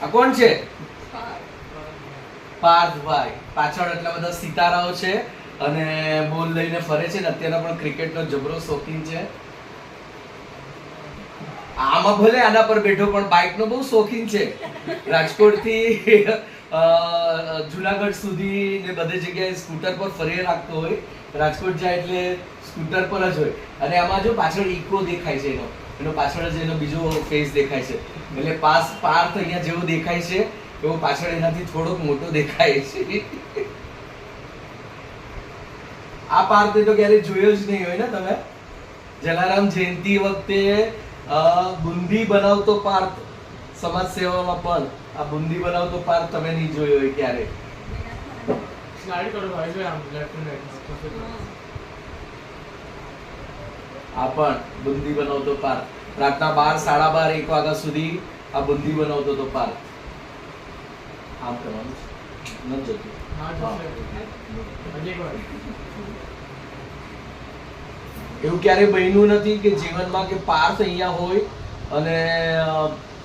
આ કોણ છે? પાર્થભાઈ. પાછળ એટલા બધા સિતારાઓ છે અને બોલ લઈને ફરે છે ને અત્યારે પણ ક્રિકેટનો જબરો શોખીન છે. આમાં ભલે આના પર બેઠો પણ બાઇકનો બહુ શોખીન છે. રાજકોટથી જુનાગઢ સુધી ને બધી જગ્યાએ સ્કૂટર પર ફરી રાખતો હોય. રાજકોટ જાય એટલે સ્કૂટર પર જ હોય. અને આમાં જો પાછળ ઇકો દેખાય છે એનો પાછળ જ એનો બીજો ફેસ દેખાય છે. એટલે પાર્થ અહીંયા જેવો દેખાય છે એવો પાછળ એનાથી થોડોક મોટો દેખાય છે. આ પાર્થ તો ક્યારેય જોયો જ નહીં હોય ને તમે. જલારામ જયંતિ વખતે બુંદી બનાવતો પાર્થ, સમાજ સેવામાં પણ આ બુંદી બનાવતો પાર્થ તમે નહીં જોયો હોય ક્યારે. સ્લાઇડ કરો ભાઈ જો આમ લેફ્ટ એન્ડ રાઈટ. આ પણ બુંદી બનાવતો પાર્થ. રાતના 12, 12:30, 1 વાગ્યા સુધી આ બુંદી બનાવતો તો પાર્થ. આમ કરવાનું ન જતું. હા જશે. હજી એક વાર. એવું ક્યારેય બન્યું નથી કે જીવનમાં કે પાર્થ અહીંયા હોય અને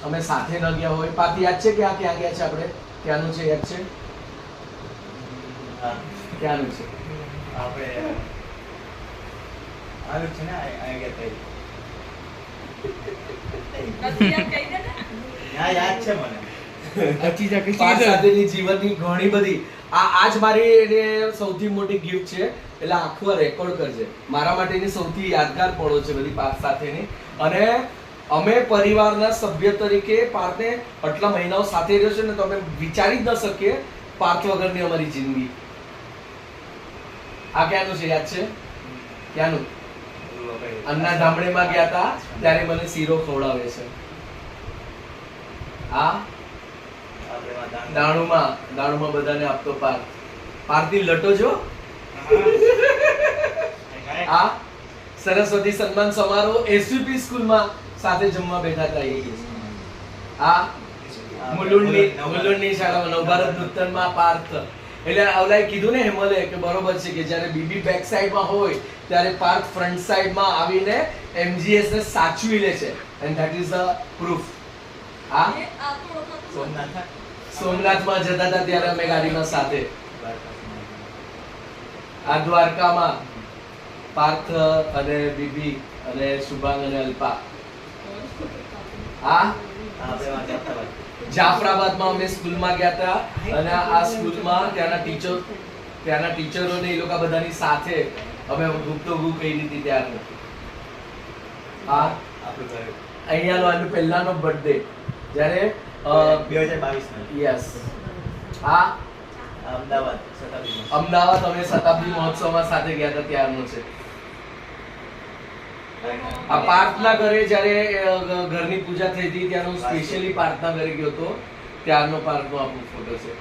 અમે સાથે ન ગયા હોય. પાર્થ યાદ છે કે આ ક્યાં ગયા છે આપણે? ક્યાંનું છે યાદ છે? ક્યાંનું છે? આપણે આલું છે ને આ ગયા તઈ યાદ છે મને. પાર્થ સાથેની જીવનની ઘણી બધી આજ મારી એને સૌથી મોટી ગિફ્ટ છે. એટલે આખું રેકોર્ડ કરજે. મારા માટેની સૌથી યાદગાર પળો છે બધી પાર્થ સાથેની. અને અમે પરિવારના સભ્ય તરીકે પાર્થને આટલા મહિનાઓ સાથે રહ્યો છે ને તો અમે વિચારી જ ન શકીએ પાર્થ વગરની અમારી જિંદગી. આ ક્યાંનું છે યાદ છે? ક્યાંનું? અન્ના ધામણેમાં ગયા હતા ત્યારે મને શીરો ખવડાવે છે. આ દાણુમાં બધાને આપતો પાર્થ. પાર્થની લટો જો. આ સરસ્વતી સન્માન સમારોહ એસવીપી સ્કૂલમાં સાથે જમવા બેઠા હતા એ. આ મુલુંડની શાળામાં નવભારત નૂતનમાં પાર્થ. એટલે આવલાએ કીધું ને હેમલે કે બરોબર છે કે જ્યારે બીબી બેક સાઈડમાં હોય ત્યારે પાર્થ ફ્રન્ટ સાઈડમાં આવીને એમજીએસ ને સાચવી લે છે. And that is the proof. આ સોમનાથમાં જતા હતા ત્યારે અમે ગાડીમાં સાથે. આ દ્વારકામાં પાર્થ અને બીબી અને શુભાંગ અને અલ્પા. આ જાફરાબાદમાં અમે સ્કૂલમાં ગયા હતા અને આ સ્કૂલમાં ત્યાંના ટીચરો ને એ લોકો બધાની સાથે અમે ગુપ્તો કહી દીધી ત્યારનો. આ અહીંયાનો આનો પહેલાનો બર્થડે જ્યારે 2022 યસ. આ અમદાવાદ અમે શતાબ્દી મહોત્સવમાં સાથે ગયા હતા ત્યારનો છે. આ પાર્થના ઘરે જ્યારે ઘરની પૂજા થઈ હતી ત્યારનો સ્પેશિયલી પાર્થના ઘરે ગયો હતો ત્યારનો પાર્થનો આપણો ફોટો છે.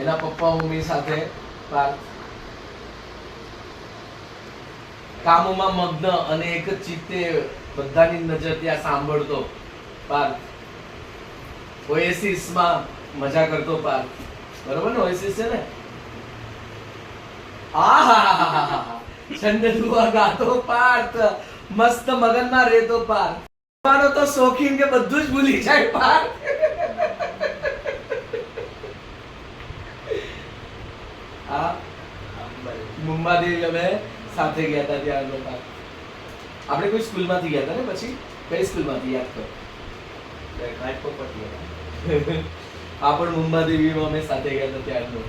એના પપ્પા મમ્મી સાથે પાર્થ કામોમાં મગ્ન અને એક જ ચિત્તે બધાની નજર ત્યાં સાંભળતો પાર્થ. ઓએસિસમાં મજા કરતો પાર્થ. બરોબર ને? ઓએસિસ છે ને? આહાહાહાહા છંદલુઆ ગાતો પાર્થ. મસ્ત મગનમાં રહેતો પાર્થ. માનો તો શોખીન કે બધું જ ભૂલી જાય પાર્થ. આ મુંબાદેવી અમે સાથે ગયા હતા ત્યારનો પાર્થ. આપણે કોઈ સ્કૂલમાંથી ગયા હતા ને પછી? કઈ સ્કૂલમાંથી યાદ કરો? આ પણ મુંબાદેવીમાં અમે સાથે ગયા હતા ત્યારનો.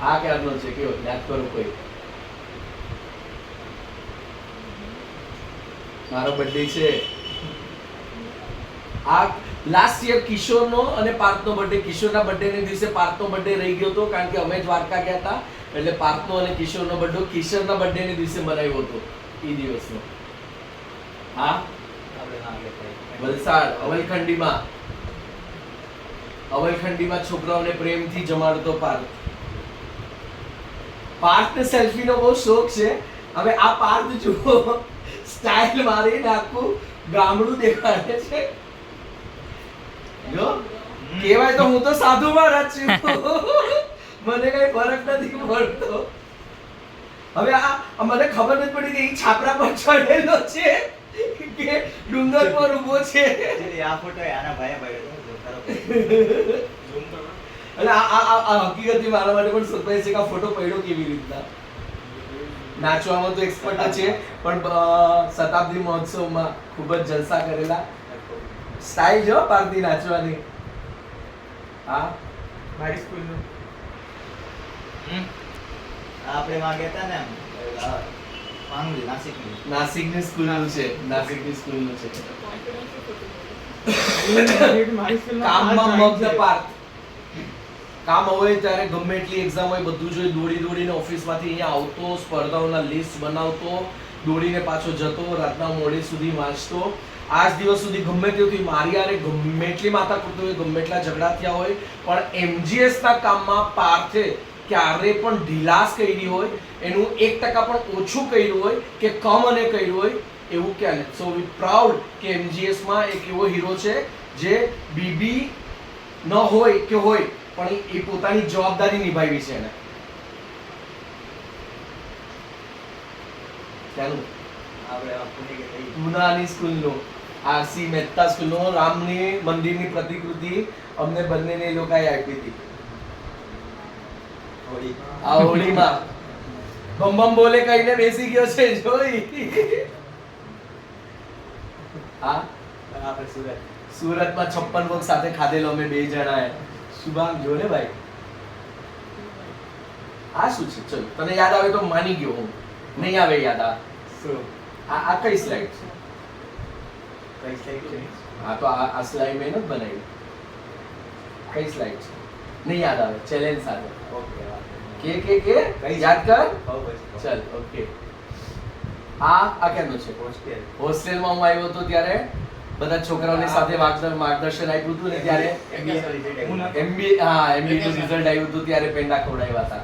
આ ક્યારનો છે કેવો યાદ કરો કોઈ? મારો બર્થડે છે. આ લાસ્ટ યર કિશોરનો અને પાર્થનો બર્થડે. કિશોરના બર્થડેને દિવસે પાર્થનો બર્થડે રહી ગયો હતો કારણ કે અમે દ્વારકા ગયા હતા એટલે પાર્થનો અને કિશોરનો બર્થડે કિશોરના બર્થડેને દિવસે મનાવ્યો હતો એ દિવસનો. હા વલસાડ અવલખંડીમાં છોકરાઓને પ્રેમથી જમાડતો પાર્થ. પાર્થને સેલ્ફીનો બહુ શોખ છે. હવે આ પાર્થ જુઓ સ્ટાઇલ મારીને આખું ગામડું દેખાડે છે. જો કહેવાય તો હું તો સાધુ મહારાજ છું. મને કઈ ફરક નથી પડતો. હવે આ મને ખબર નથી પડી કે એ છાપરા પર ચડેલો છે કે ડુંગર પર ઊભો છે. Actually આ ફોટો આના ભાઈએ પાડ્યો હતો. ખરો. ઝૂમ કરો. અને આ હકીકતથી મારા માટે પણ સરપ્રાઈઝ છે કે આ ફોટો પડ્યો કેવી રીતના. નાચવામાં તો એક્સપર્ટ છે પણ શતાબ્દી મહોત્સવમાં ખૂબ જ જલસા કરેલા. સ્ટાઇલ જો પાર્ટી નાચવાની. હા મારી સ્કૂલનું. આપણે માં ગયા હતા ને આમ, માંગલી નાસિકની. નાસિકની સ્કૂલનું છે. નાસિકની સ્કૂલનું છે. મારી સ્કૂલમાં કામમાં આ મગ્ન છે. પાર્થ. કામ હોય ત્યારે ગમે એટલી એક્ઝામ હોય બધું જોઈ દોડીને ઓફિસમાંથી અહીંયા આવતો, સ્પર્ધાઓના લિસ્ટ બનાવતો, દોડીને પાછો જતો, રાતના મોડે સુધી વાંચતો. આજ દિવસ સુધી ગમે તેવું મારી હારે ગમે એટલી માથાકૂટ હોય, ગમે એટલા ઝઘડા થયા હોય, પણ MGS ના કામમાં પાર્થે ક્યારે પણ ઢીલાસ કરી હોય, એનું 1% પણ ઓછું કર્યું હોય કે કમ અને કર્યું હોય એવું ક્યાં નથી. સો વી પ્રાઉડ કે MGS માં એક એવો હીરો છે જે બીબી ન હોય કે હોય પણ એ પોતાની જવાબદારી નિભાવી છે એને. ત્યાંનું આપણે આ પુણે ગયા હતા ઈ. પૂનાની સ્કૂલનો આરસી મહેતા સ્કૂલનો રામની મંદિરની પ્રતિકૃતિ અમને બંનેને એ લોકોએ આપી હતી હોળી. આ હોળીમાં. બમ બમ બોલે કહીને બેસી ગયો છે જોઈ. હા આપણે સુરત. સુરતમાં 56 વખત સાથે ખાધેલો અમે બે જણાએ. શુભાંગ જો ને ભાઈ. આ શું છે? ચલ તને યાદ આવે તો માની ગયો હું. નહીં આવે યાદ શું? આ કઈ સ્લાઇડ છે? કઈ સ્લાઇડ છે? હા તો આ સ્લાઇડ મેં નથી બનાવી. કઈ સ્લાઇડ છે? નહીં યાદ આવે. ચેલેન્જ સાથે. ઓકે વાહ. કે કઈ યાદ કર. કહો પછી. ચલ ઓકે. આ કેમનું છે? હોસ્ટેલ. હોસ્ટેલમાં હું આવ્યો હતો ત્યારે બધા છોકરાઓની સાથે માર્ગદર્શન આપ્યું હતું ને ત્યારે MBA નો result આવ્યો. MBA નું રિઝલ્ટ આવ્યું હતું ત્યારે પેંડા ખવડાવ્યા હતા.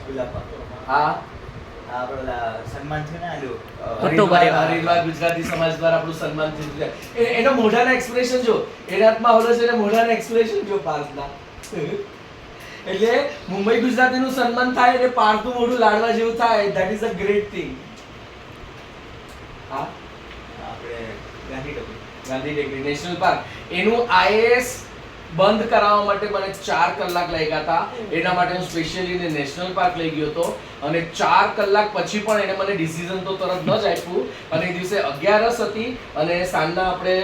ગુલાબમાં. હા આ આપણે ઓલા સન્માન છે ને આલું, હરિદ્વાર ગુજરાતી સમાજ દ્વારા આપણું સન્માન થયું છે. એનો મોઢાના એક્સપ્રેશન જો, એના હાથમાં હોલો છે ને મોઢાના એક્સપ્રેશન જો પાર્થના. એટલે મુંબઈ ગુજરાતીનું સન્માન થાય એટલે પાર્થનું મોઢું લાડવા જેવું થાય. That is a great thing. હા આપણે ગાંધી ટોપી. ગાંધી ટેકરી નેશનલ પાર્ક. એનું IAS બંધ કરાવવા માટે મને 4 કલાક લાગ્યા હતા. એના માટે હું સ્પેશિયલી એને નેશનલ પાર્ક લઈ ગયો હતો અને 4 કલાક પછી પણ એને મને ડિસિઝન તો તરત ન જ આપ્યું. અને એ દિવસે 11 હતી અને સાંજના આપણે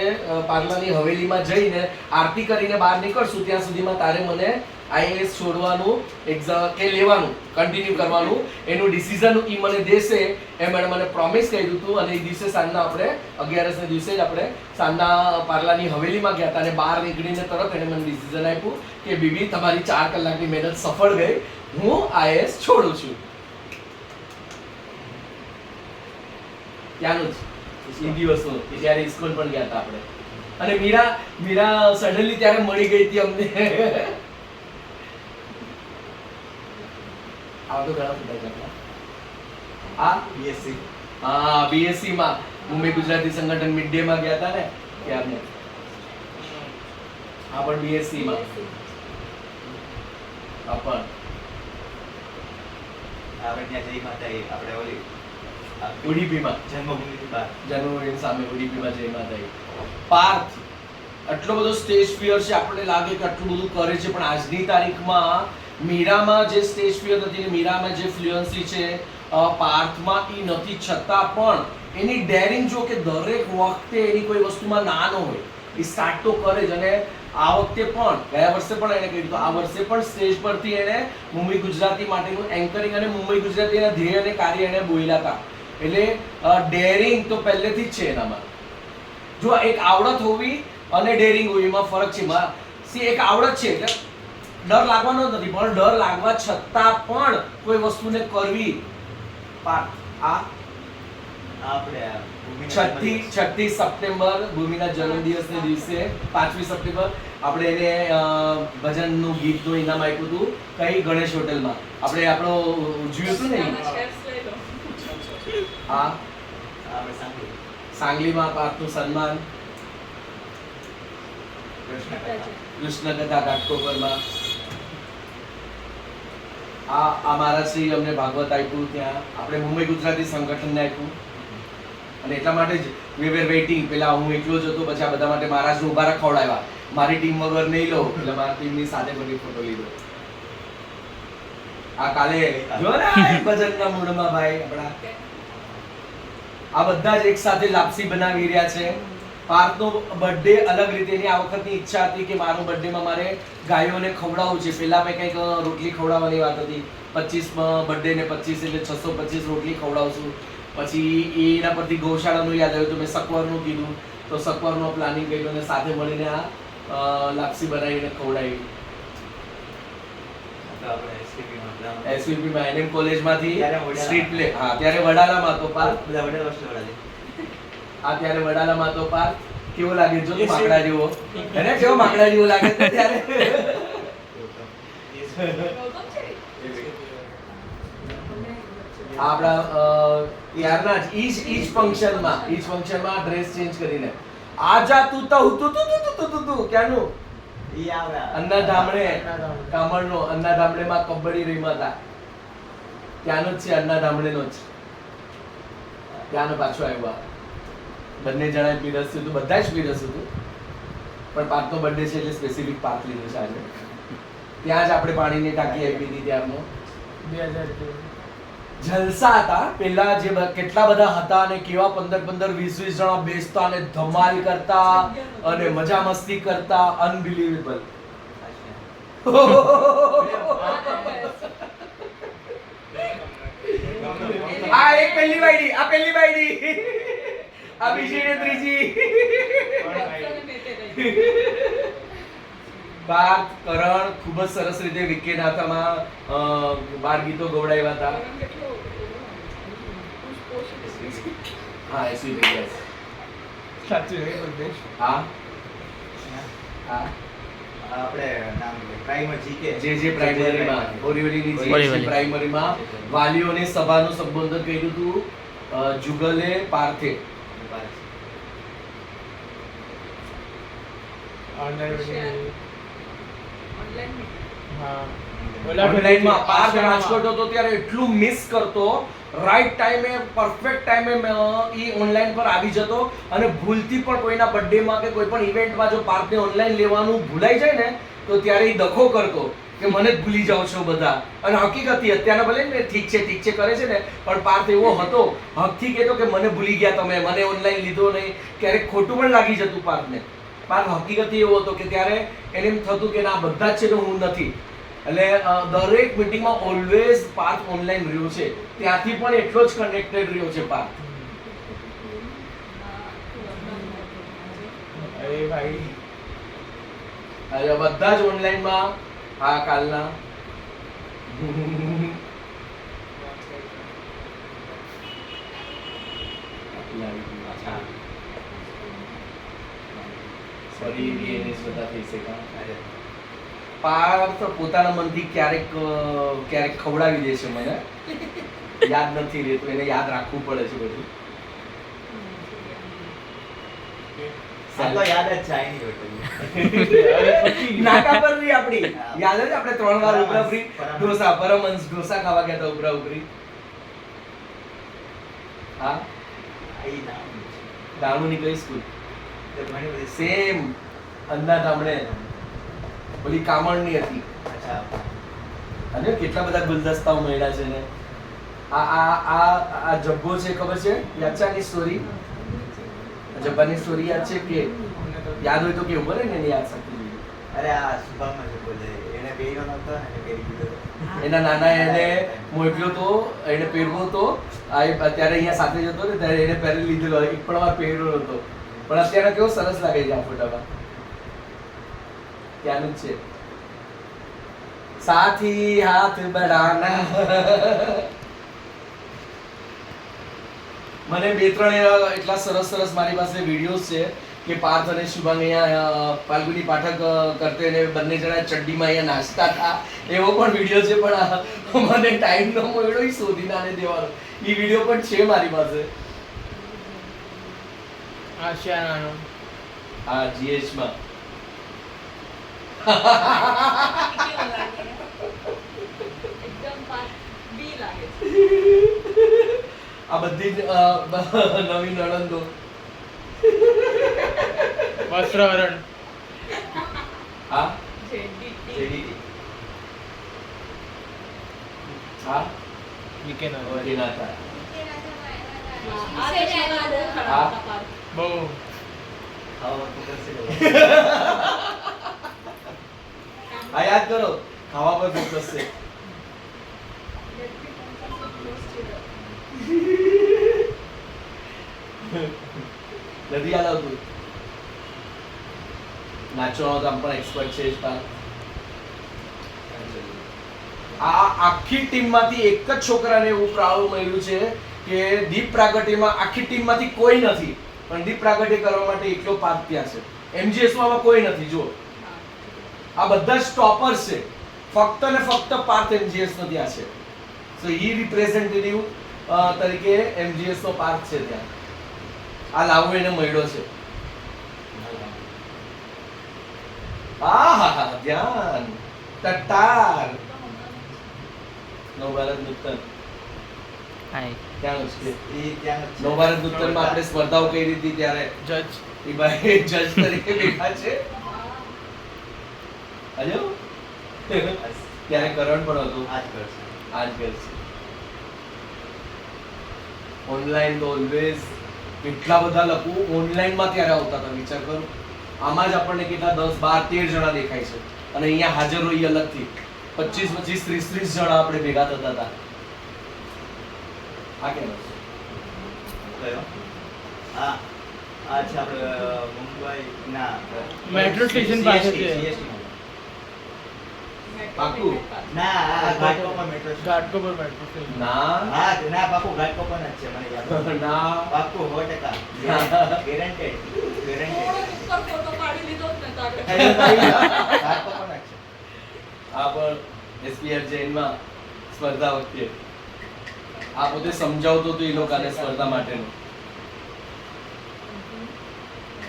પાર્લાની હવેલીમાં જઈને આરતી કરીને બહાર નીકળશું ત્યાં સુધીમાં તારે મને IAS છોડવાનું એક્ઝામ કે લેવાનું કન્ટિન્યુ કરવાનું એનું ડિસિઝન ઈ મને દેશે એમ એણે મને પ્રોમિસ કર્યું હતું. અને એ દિવસે સાંજના આપણે 11 ના દિવસે જ આપણે સાંજના પાર્લાની હવેલીમાં ગયા હતા અને બહાર નીકળીને તરત એણે મને ડિસિઝન આપ્યું કે બીબી તમારી 4 કલાકની મહેનત સફળ ગઈ, હું IAS છોડું છું. ત્યાંનું જ એ દિવસનું ત્યારે સ્કૂલ પણ ગયા હતા આપણે. અને મીરા સડનલી ત્યારે મળી ગઈ હતી અમને. આ તો ઘણા બધા હતા. આ BSc. હા BSc માં મુંબઈ ગુજરાતી સંગઠન મિડ ડે માં ગયા હતા ને ત્યારને. આ પણ BSc માં. આ પણ આપણે ત્યાં જઈ માતા એ આપણે ઓલી ઉડીપીમાં જન્મભૂમિથી બહાર. જન્મભૂમિની સામે ઉડીપીમાં જઈ માતા. પાર્થ આટલો બધો સ્ટેજ ફિયર છે, આપણને લાગે કે આટલું બધું કરે છે, પણ આજની તારીખમાં મીરામાં જે સ્ટેજ ફિયર નથી ને મીરામાં જે ફ્લુઅન્સી છે પાર્થમાં એ નથી, છતાં પણ એની ડેરિંગ જો કે દરેક વખતે એની કોઈ વસ્તુમાં ના ન હોય એ સ્ટાર્ટ તો કરે જ. અને આ વખતે પણ ગયા વર્ષે પણ એને કહ્યું આ વર્ષે પણ સ્ટેજ પરથી એને મુંબઈ ગુજરાતી માટેનું એન્કરિંગ અને મુંબઈ ગુજરાતીના ધ્યેય અને કાર્ય એને બોલ્યા હતા. એટલે ડેરિંગ તો પહેલેથી જ છે એનામાં. જો એક આવડત હોવી અને ડેરિંગ હોવી એમાં ફરક છે. એક આવડત છે એટલે ડર લાગવાનો જ નથી, પણ ડર લાગવા છતાં પણ કોઈ વસ્તુને કરવી. આ આપણે 36 સપ્ટેમ્બર ભૂમિના જન્મદિવસને દિવસે 5મી સપ્ટેમ્બર આપણે એને ભજનનું ગીતનું ઇનામ આપ્યું હતું. કઈ ગણેશ હોટલમાં આપણે આપણો ઉજવ્યું હતું ને. હા આપણે સાંભળ્યું. સાંગલીમાં પાર્થનું સન્માન. કૃષ્ણ કથા ઘાટકોપરમાં આ મારા શ્રી અમને ભાગવત આપ્યું. ત્યાં આપણે મુંબઈ ગુજરાતી સંગઠનને આપ્યું. અને એટલા માટે જ વી વેર વેઇટિંગ. પેલા હું એકલો જ હતો, પછી આ બધા માટે મહારાષ્ટ્ર ઉભા ખવડાવ્યા. મારી ટીમ વગર નહીં લો એટલે મારી ટીમની સાથે બધી ફોટો લીધો. આ કાલે જો ને ભજનના મૂડમાં ભાઈ આપણા આ બધા જ એક સાથે લાપસી બનાવી રહ્યા છે. પાર્થનો બર્થડે અલગ રીતેની આ વખતની ઈચ્છા હતી કે મારો બર્થડેમાં મારે ગાયોને ખવડાવવું છે. પહેલા મેં કંઈક રોટલી ખવડાવવાની વાત હતી, 25 બર્થડે ને 25 એટલે 625 રોટલી ખવડાવશું. પછી એના પરથી ગૌશાળાનું યાદ આવ્યું તો મેં સકવરનું કીધું, તો સકવરનું પ્લાનિંગ કર્યું અને સાથે મળીને આ લાપસી બનાવીને ખવડાવી. તો આપણે SPP માં પ્લાન એસવીપી માં એનએમ કોલેજમાંથી ત્યારે વડાલા. Street play. હા ત્યારે વડાલામાં તો પાર્થ. બધા વડે વસ્તુ વડાલે. આ ત્યારે વડાલામાં તો પાર્થ કેવો લાગે જો તું માકડા જેવો. એને કેવો માકડા જેવો લાગે છે ત્યારે. આપણા યારના જ ઈજ ફંક્શનમાં ડ્રેસ ચેન્જ કરીને આજા તું તો તું ક્યાંનું ઈ આવડા અન્ના ધામણે કામળનો અન્ના ધામણેમાં કબડ્ડી રમ્યા હતા ત્યાંનો જ છે. અન્ના ધામણેનો જ ત્યાંનો પાછો આવ્યો. બંને જણાએ પીરસ્યું હતું, બધા જ પીરસ્યું હતું, પણ પાર્થનો બર્થડે છે એટલે સ્પેસિફિક પાર્થ લીધું છે આજે. ત્યાં જ આપણે પાણીની ટાંકી આપી દીધી. ત્યારનો 2000 જલસા હતા. પેલા જે કેટલા બધા હતા અને કેવા 15 20 જણા બેસતા અને ધમાલ કરતા અને મજા મસ્તી કરતા. અનબિલીવેબલ. આ એક પહેલી બાયડી, આ પહેલી બાયડી, આ બીજી ને ત્રીજી. પાર્થ, કરણ ખૂબ જ સરસ રીતે વિકેનાથમાં બાળ ગીતો ગવડાવ્યા હતા. હા એસવી યસ. સાચું નહીં બોલતે. હા હા આપણે નામ પ્રાઇમર જીકે જે પ્રાઇમરીમાં બોરીવલીની જે પ્રાઇમરીમાં વાલીઓની સભાનું સંબોધન કર્યું હતું જુગલે પાર્થે. ઓનલાઈન હા ઓનલાઈનમાં પાર્થ રાજકોટ હતો ત્યારે એટલું મિસ કરતો. રાઈટ ટાઈમે પરફેક્ટ ટાઈમે ઈ ઓનલાઈન પર આવી જતો અને ભૂલથી પણ કોઈના બર્થડેમાં કે કોઈ પણ ઇવેન્ટમાં જો પાર્થને ઓનલાઈન લેવાનું ભૂલાઈ જાય ને તો ત્યારે ઈ દખો કરતો કે મને જ ભૂલી જાઓ છો બધા. અને હકીકતી અત્યારના ભલે ને ઠીક છે કરે છે ને, પણ પાર્થ એવો હતો હકથી કહેતો કે મને ભૂલી ગયા તમે, મને ઓનલાઈન લીધો નહીં. ક્યારેક ખોટું પણ લાગી જતું પાર્થને. પાર્થ હકીકતી એવો હતો કે ત્યારે એને એમ થતું કે ના બધા જ છે તો હું નથી. એટલે દરેક મીટિંગમાં ઓલવેઝ પાર્થ ઓનલાઈન રહ્યો છે. ત્યાંથી પણ એટલો જ કનેક્ટેડ રહ્યો છે પાર્થ. અરે ભાઈ એટલે બધા જ ઓનલાઈનમાં. હા કાલના સોરી ડીએનએસ બધા થઈ શકા. પાર્થ પોતાના મનથી ક્યારેક ખવડાવી દે છે મને, યાદ નથી રહેતું, એને યાદ રાખવું પડે છે બધું. આ તો યાદ જ છે આઈની હોટલ. નાકા પર રહી આપણી યાદ જ. આપણે 3 વાર ઉભરા ફ્રી ઢોસા પરમહંસ ઢોસા ખાવા ગયા હતા ઉભરા ઉભરી. હા આઈ નામ દાણુની કઈ સ્કૂલ? તો ઘણી બધી સેમ અંધા ધામણે ઓલી કામણની હતી. અચ્છા અને કેટલા બધા ગુલદસ્તાઓ મળ્યા છે ને. આ જબ્બો છે ખબર છે? યાદ છે આની સ્ટોરી? જબ્બાની સ્ટોરી યાદ છે કે યાદ હોય તો કેવું બને ને એની યાદ શક્તિ. અરે આ શુભમમાં છે બોલે એને પહેર્યો નતો ને એને પહેરી દીધો. એના નાના એને મોકલ્યો તો, એને પહેરવો તો અત્યારે અહીંયા સાથે જતો ને ત્યારે એને પહેરી લીધેલો, એક પણ વાર પહેર્યો નતો. પણ અત્યારે કેવો સરસ લાગે છે આ ફોટામાં. ત્યાંનું જ છે. સાથી હાથ બડાના. મને 2-3 એટલા સરસ મારી પાસે વિડીયોઝ છે કે પાર્થ અને શુભાંગ અહીંયા ફાલ્ગુની પાઠક કરતે ને બંને જણા ચડ્ડીમાં અહીંયા નાચતા હતા. એવો પણ વિડીયો છે, પણ મને ટાઈમ ન મળ્યો ઈ શોધીને આને દેવાનો. ઈ વિડીયો પણ છે મારી પાસે. આશિયાનાનો હા GH માં. એકદમ બી લાગે છે. આ બધી બધી જ નવી નણંદો વસ્ત્રહરણ હા JDT. JDT. હા વીકેન્ડ વળી ના થાય આ ચશ્મા બહુ ખરાબ હતા પાર્થ. બહુ ખાવા તો કરશે ને. આ યાદ કરો ખાવા પર ફોકસ છે નથી યાદ આવતું નાચવાનો તો આમ પણ એક્સપર્ટ છે જ પાર્થ. આ આખી ટીમમાંથી એક જ છોકરાને એવું પ્રાઉડ મળ્યું છે કે દીપ પ્રાગટ્યમાં આખી ટીમમાંથી કોઈ નથી પણ દીપ પ્રાગટ્ય કરવા માટે એકલો પાર્થ ત્યાં છે. MGS માં કોઈ નથી જો આ બધા જ ટોપર્સ છે ફક્ત ને ફક્ત પાર્થ MGS નો ત્યાં છે સો હી રિપ્રેઝેન્ટેટિવ તરીકે MGS નો પાર્થ છે ત્યાં. આ લાવવો એને મળ્યો છે. આહા ધ્યાન ટટ્ટાર નવભારત નૂતન ત્યાં છે એ ત્યાં જ છે. નવભારત નૂતનમાં આપણે સ્પર્ધાઓ કરી હતી ત્યારે જજ એ ભાઈ જજ તરીકે બેઠા છે હજો ત્યારે કરણ પણ હતું આ જ કરશે. આજ કરશે ઓનલાઈન તો ઓલવેઝ કેટલા બધા લખવું ઓનલાઈન માં ત્યારે આવતા હતા વિચાર કરો આમાં જ આપણને કેટલા 10 12 13 જણા દેખાય છે અને અહીંયા હાજર હોઈએ અલગથી 25 25 30 30 જણા આપણે ભેગા થતા હતા આ કેમ હશે? કયો? આ આ છે આપણે મુંબઈ ના મેટ્રો સ્ટેશન પાસે છે. CST. પાકું? ના આ Ghatkopar metro station. Ghatkopar metro station. ના હા ના પાકું ઘાટકોપર જ છે મને યાદ છે. ના પાકું 100% ગેરંટેડ ઉપર ફોટો પાડી લીધો જ ને તો આગળ. ઘાટકોપર જ છે. આ પણ SPR જૈનમાં સ્પર્ધા વખતે આ પોતે સમજાવતો હતો એ લોકોને સ્પર્ધા માટેનું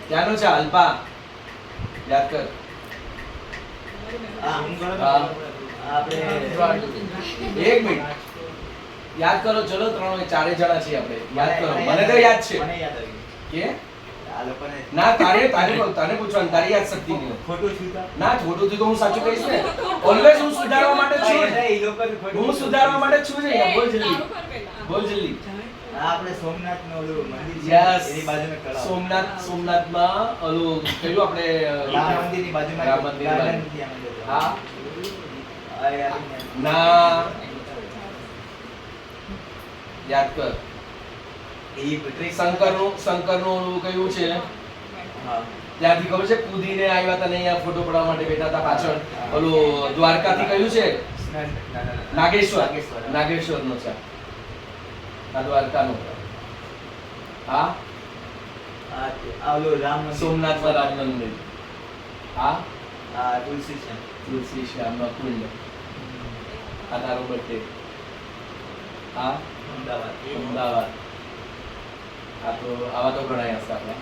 ત્યાંનો છે અલ્પા યાદ કર આ હું ગણો તો હા. આપણે એક મિનિટ યાદ કરો ચલો 3 4 જણા છીએ આપણે યાદ કરો મને તો યાદ છે મને યાદ આવી કે આ લોકોને ના તારે પૂછવાનું તારી યાદ શક્તિ નહીં ખોટું શું था? ના ખોટું થયું તો હું સાચું કહીશ ને ઓલવેઝ હું સુધારવા માટે છું એટલે ઈ લોકોને ખોટું હું સુધારવા માટે છું જ અહીંયા બોલ જલ્દી તારું કર પહેલા. બોલ જલ્દી આ આપણે સોમનાથ નું ઓલું મંદિર છે યસ એની બાજુમાં તળાવ. સોમનાથમાં ઓલું કયું આપણે રામ મંદિરની બાજુમાં રામ મંદિરની garden બાજુ. ત્યાં મંદિર છે. હા આ યાર ના યાદ કર ઈ ટ્રીક શંકરનું ઓલું કયું છે હા ત્યાંથી ખબર છે કૂદીને આવ્યા હતા ને અહીંયા ફોટો પડાવવા માટે બેઠા હતા પાછળ ઓલું દ્વારકાથી કયું છે નાગેશ્વર નાગેશ્વરનો છે આ દ્વારકાનો હા આ ઓલું રામ મંદિર સોમનાથમાં રામ મંદિર હા આ તુલસી છે તુલસી શ્યામનો કુંડ આ તારો બર્થડે હા અમદાવાદ અમદાવાદ આ તો આવા તો ઘણા હશે આપણે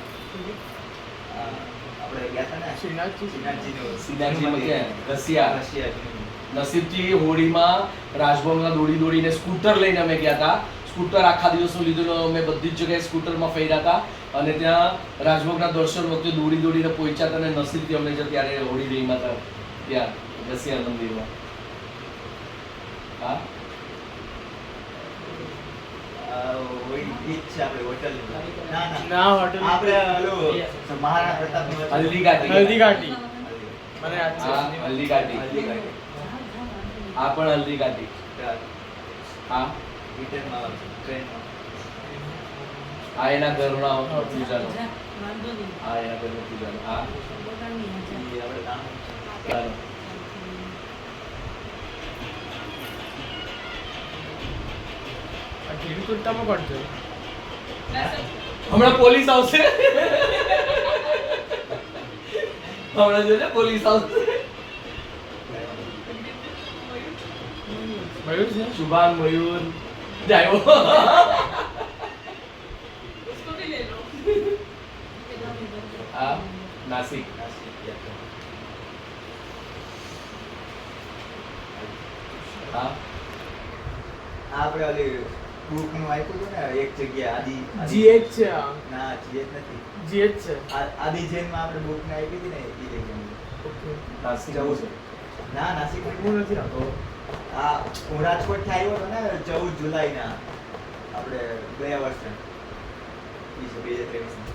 આપણે ગયા હતા ને શ્રીનાથજી. શ્રીનાથજીનું શ્રીનાથજીનું ક્યાં? રશિયા. રશિયા નસીબથી હોળીમાં રાજભવનમાં દોડીને સ્કૂટર લઈને અમે ગયા હતા સ્કૂટર આખા દિવસનું લીધું અમે બધી જ જગ્યાએ સ્કૂટરમાં ફર્યા હતા અને ત્યાં રાજભોગના દર્શન વખતે દોડીને પહોંચ્યા હતા અને નસીબથી અમને જે ત્યારે હોળી રહીમાં હતા ત્યાં રશિયા મંદિરમાં હા બીચ છે આપણે હોટલ ના ના, hotel. આપણે ઓલું મહારાણા પ્રતાપનું હતું. હલ્દીઘાટી. હલ્દીઘાટી. મને યાદ છે. હા હલ્દીઘાટી હલ્દીઘાટી. આ પણ હલ્દીઘાટી હા રિટર્નમાં ટ્રેનમાં આ એના ઘરના પૂજાનો વાંધો નહીં. આ એના ઘરનો પૂજાનો હા બધાની હાજર. ઈ આપણે કામ ચાલો આ ઢીલી કુર્તામાં કોણ છે? હમણાં પોલીસ આવશે હમણાં જોજે પોલીસ આવશે મયુર છે? શુભાંગ મયુર જાયો उसको भी ले लो. આ નાસિક હા આપણે ઓલી book નું આપ્યું હતું ને એક જગ્યા GH છે આ. ના GH નથી GH છે. આદિ જૈનમાં આપણે book ને આપી હતી ને એ જગ્યાએ. Okay. નાસિક જવું છે. છે ના નાસિક હું નથી રાખતો. આ હું રાજકોટ થી આવ્યો હતો ને 14 જુલાઈ ના આપણે ગયા વર્ષે 2023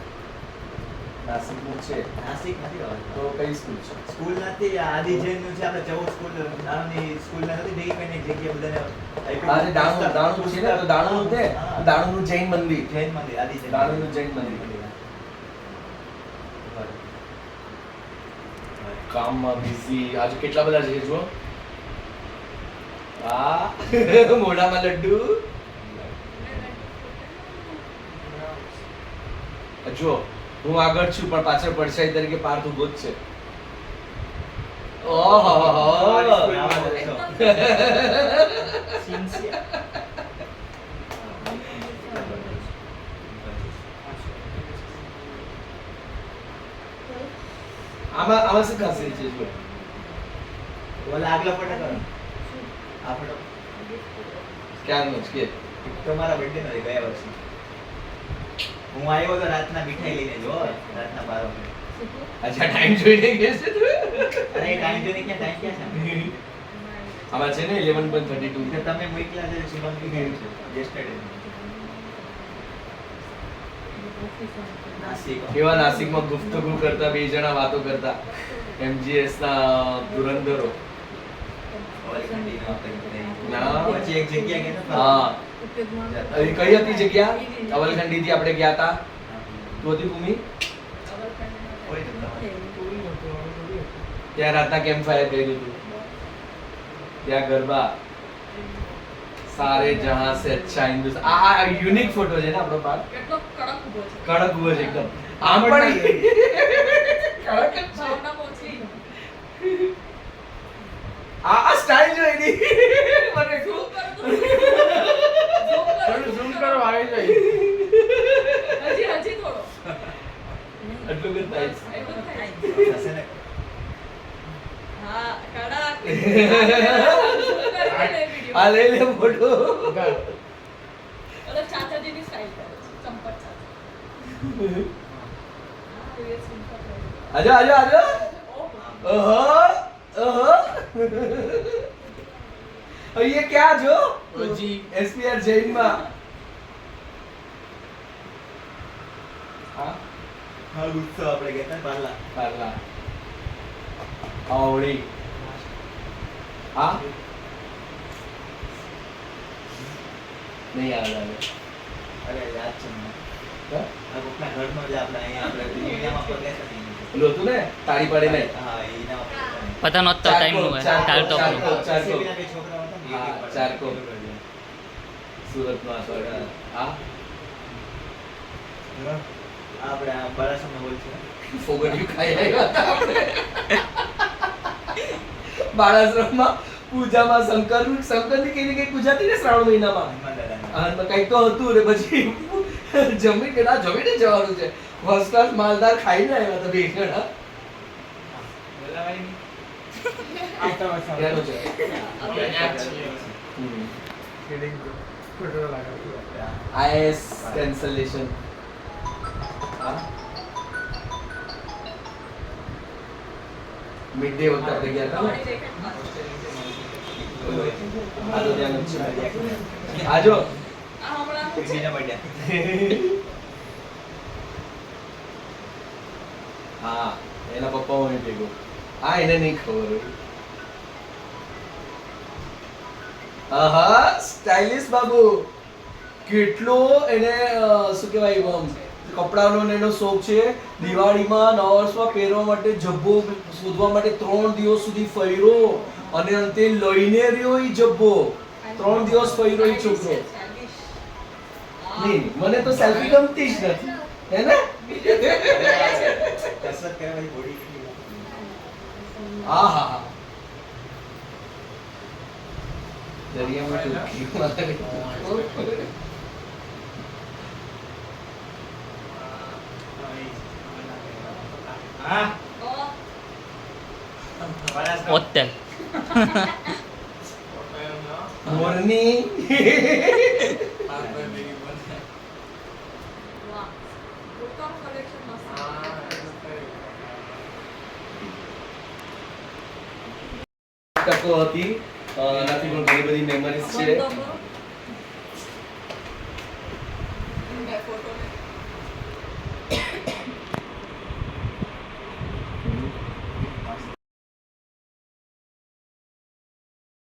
નાસિકનું છે નાસિક નથી આવતો તો કઈ સ્કૂલ છે? સ્કૂલ નથી આ આદિ જૈન નું છે આપણે 14 સ્કૂલ નાની સ્કૂલ ના નથી ભેગી કરીને એક જગ્યાએ બધાને આપ્યું. અરે દાણુનું છે ને, તો દાણુનું છે. હા. દાણુનું જૈન મંદિર. જૈન મંદિર આદિ જૈન દાણુનું જૈન મંદિર. કામમાં બિઝી. આજે કેટલા બધા છે જો. આ મોઢામાં લડ્ડુ. જો હું આગળ છું પણ પાછળ પડછાઈ તરીકે પાર્થ ઉભો જ છે. ઓહો સિન્સિયર આમાં શું ખાસિયત છે જો? ઓલા આગલા ફોટો કરો આ ફોટો ક્યારનો છે કે તમારા બર્થડે નો ગયા વર્ષે હું આવ્યો તો રાતના મીઠાઈ લઈને જો રાતના 12 વાગે અચ્છા ટાઈમ જોઈને કે છે તું? અરે ટાઈમ જોઈને ક્યાં ટાઈમ ક્યાં છે આમાં છે ને 11:32. તો તમે મોકલ્યા છે શિવમની ગયું છે યસ્ટરડે નાસિક કેવા નાસિકમાં ગુફ્તગુ કરતા બે જણા વાતો કરતા MGS ના ધુરંધરો. ના. પછી એક જગ્યા ગયા હતા હા એ કઈ હતી જગ્યા? અવલખંડી થી આપણે ગયા હતા. તું હતી ભૂમિ? કોઈ નહોતા. થોડી નહોતું, હવે થોડી હતું. ત્યાં રાતના કેમ્પ ફાયર કર્યું હતું. ત્યાં ગરબા સારે જહાં સે અચ્છા હિન્દુસ્તાન. આ યુનિક ફોટો છે ને આપણો પાર. કેટલો કડક ઊભો છે. કડક ઉભો છે એકદમ. આમ પણ કડક જ છે. ભાવના પહોંચી. આ સ્ટાઇલ જો એની મને Zoom ખૂબ કરો તો. Zoom કરો, થોડું zoom કરો, આવી જાય. હજી થોડો. આટલું જ થાય છે. એટલું થાય. થશે ને હા, કડક. Zoom કરીને video. આ લઈ લે ફોટો. ગાળ. ઓલો ચાચાજીની style કરે છે, ચંપટ ચાચા. હા, એ simple કરે. આજો આજો આજો. ઓહો. ઓહો ઓહો ये क्या जो હજી. SPR जैन માં હા હા ગુસ્સો આપણે ગયા હતા પાર્લા પાર્લા આવડી હા નહીં યાદ આવે અરે યાદ છે મને હા? આ કોકના ઘરનો જે આપણે અહીંયા આપણે દુનિયામાં પર ગયા હતા ને. પેલું હતું ને તાળી પાડીને હા એના पता नहोतं टाइम નું ચાલતો ચારકો. CCTV ના બે છોકરાઓ હતા ને, હા, YouTube પર. ચારકો. સુરતમાં હા આપણે આ બરાસમનો હોલ છે ફોગડિયું ખાઈ આવ્યા હતા આપણે. બાળાશ્રમમાં પૂજામાં શંકરની કઈ પૂજા હતી ને શ્રાવણ મહિનામાં. હનુમાન દાદાની. અને કંઈક તો હતું ને પછી જમીને જવાનું છે. ફર્સ્ટ ક્લાસ માલદાર ખાઈને આવ્યા હતા બે જણા. આવતા વર્ષે ત્યાંનું છે. Heading to. ફોટો લગાવ્યો. IS cancellation. હા મિડ ડે વખતે આપણે ગયા હતા ને. આ તો ત્યાં જ છે. આજો આ હમણાં શું છે? બીજા પડ્યા હા એના પપ્પા હોય ભેગો. હા એને નહીં ખબર હોય. આહા સ્ટાઇલિશ બાબુ. કેટલો એને શું કહેવાય કપડાનો ને એનો શોખ છે. દિવાળીમાં નવા વર્ષમાં પહેરવા માટે જબ્બો શોધવા માટે 3 દિવસ સુધી ફર્યો અને અંતે લઈને રહ્યો ઈ જબ્બો. 3 દિવસ ફર્યો ઈ છોકરો. નહીં મને તો સેલ્ફી ગમતી જ નથી હે ને. કસરત કરવાની બોડી કેટલી આહા દરિયામાં ડૂબકી મારે. હા Oh, બરાસમ. હોટેલ મોરની વાહ પોતાનું કલેક્શન મસ્ત તકો હતી એનાથી પણ ઘણી બધી મેમરીઝ છે બંધ તો કરો. બે ફોટો